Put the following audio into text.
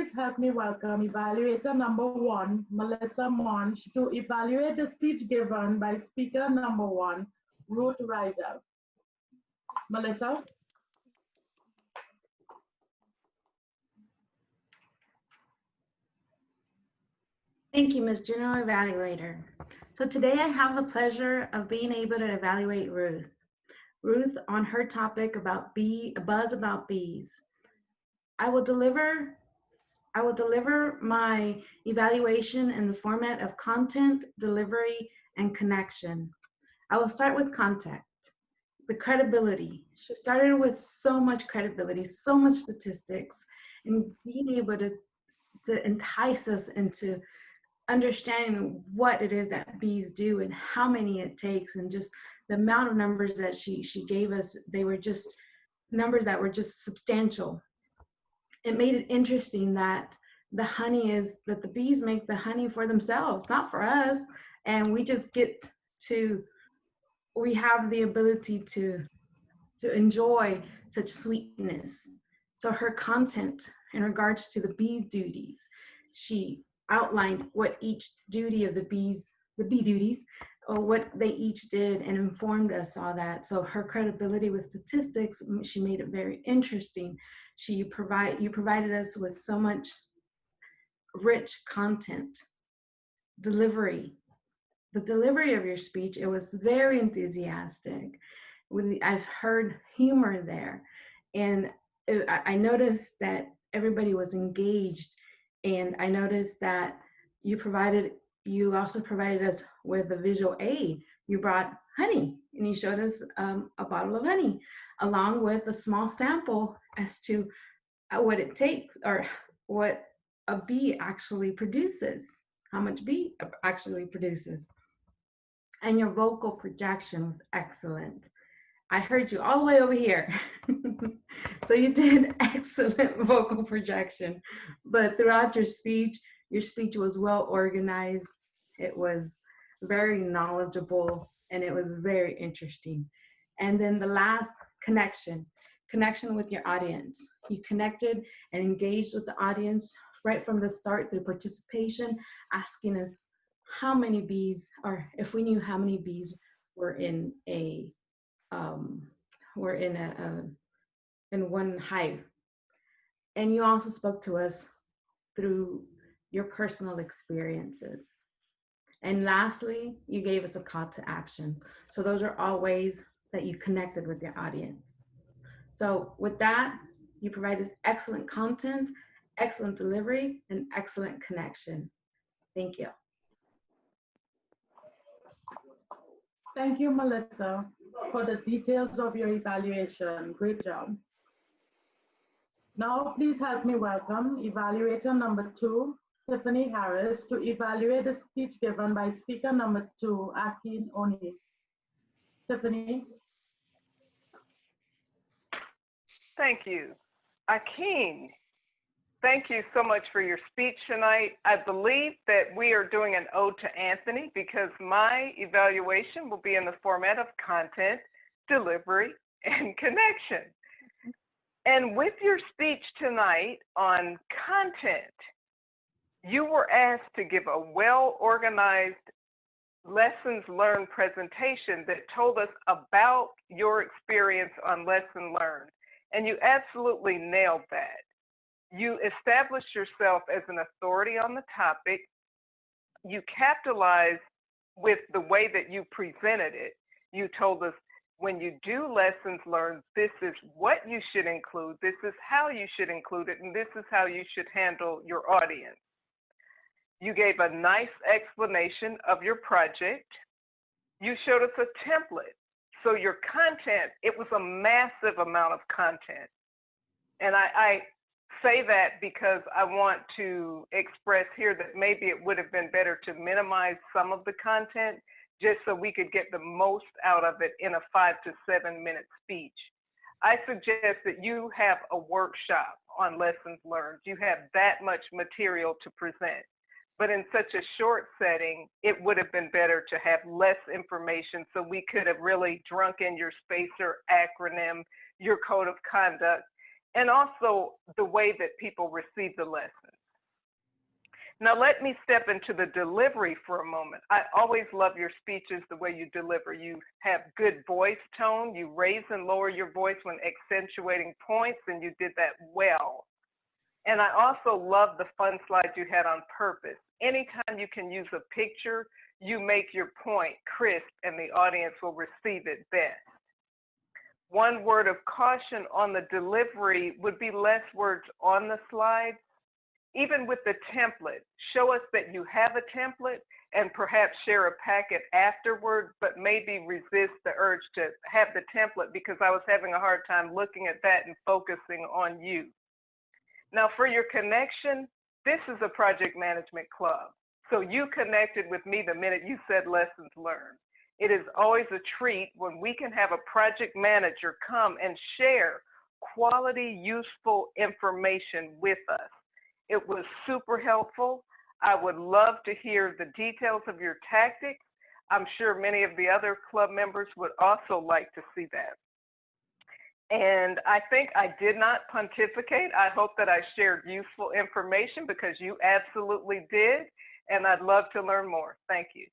please help me welcome evaluator number one, Mellisa Monch, to evaluate the speech given by speaker number one, Ruth Riser. Mellisa? Thank you, Ms. General Evaluator. So today I have the pleasure of being able to evaluate Ruth. Ruth on her topic about a buzz about bees. I will deliver my evaluation in the format of content, delivery, and connection. I will start with content, the credibility. She started with so much credibility, so much statistics, and being able to entice us into understanding what it is that bees do and how many it takes, and just the amount of numbers that she gave us. They were just numbers that were just substantial. It made it interesting that the bees make the honey for themselves, not for us, and we just we have the ability to enjoy such sweetness. So her content in regards to the bees' duties, she outlined what each duty of the bee duties, or what they each did, and informed us all that. So her credibility with statistics, she made it very interesting. You provided us with so much rich content. Delivery, the delivery of your speech, it was very enthusiastic. I've heard humor there, and I noticed that everybody was engaged, and I noticed that you also provided us with a visual aid. You brought honey, and you showed us a bottle of honey, along with a small sample as to what it takes, or what a bee actually produces, how much bee actually produces. And your vocal projection was excellent. I heard you all the way over here. So you did excellent vocal projection. But throughout your speech was well organized. It was very knowledgeable, and it was very interesting. And then the last, connection with your audience. You connected and engaged with the audience right from the start through participation, asking us how many bees, or if we knew how many bees were in one hive. And you also spoke to us through your personal experiences. And lastly, you gave us a call to action. So those are all ways that you connected with your audience. So with that, you provided excellent content, excellent delivery, and excellent connection. Thank you. Thank you, Mellisa, for the details of your evaluation. Great job. Now, please help me welcome evaluator number two, Tiffany Harris, to evaluate the speech given by speaker number two, Akin. Tiffany. Thank you. Akin, thank you so much for your speech tonight. I believe that we are doing an ode to Anthony, because my evaluation will be in the format of content, delivery, and connection. And with your speech tonight on content, you were asked to give a well-organized lessons learned presentation that told us about your experience on lesson learned. And you absolutely nailed that. You established yourself as an authority on the topic. You capitalized with the way that you presented it. You told us, when you do lessons learned, this is what you should include, this is how you should include it, and this is how you should handle your audience. You gave a nice explanation of your project. You showed us a template. So your content, it was a massive amount of content. And I say that because I want to express here that maybe it would have been better to minimize some of the content, just so we could get the most out of it in a 5 to 7 minute speech. I suggest that you have a workshop on lessons learned. You have that much material to present. But in such a short setting, it would have been better to have less information, so we could have really drunk in your spacer acronym, your code of conduct, and also the way that people receive the lessons. Now, let me step into the delivery for a moment. I always love your speeches, the way you deliver. You have good voice tone. You raise and lower your voice when accentuating points, and you did that well. And I also love the fun slides you had on purpose. Anytime you can use a picture, you make your point crisp, and the audience will receive it best. One word of caution on the delivery would be less words on the slides. Even with the template, show us that you have a template and perhaps share a packet afterward, but maybe resist the urge to have the template, because I was having a hard time looking at that and focusing on you. Now, for your connection, this is a project management club. So you connected with me the minute you said lessons learned. It is always a treat when we can have a project manager come and share quality, useful information with us. It was super helpful. I would love to hear the details of your tactics. I'm sure many of the other club members would also like to see that. And I think I did not pontificate. I hope that I shared useful information, because you absolutely did. And I'd love to learn more. Thank you.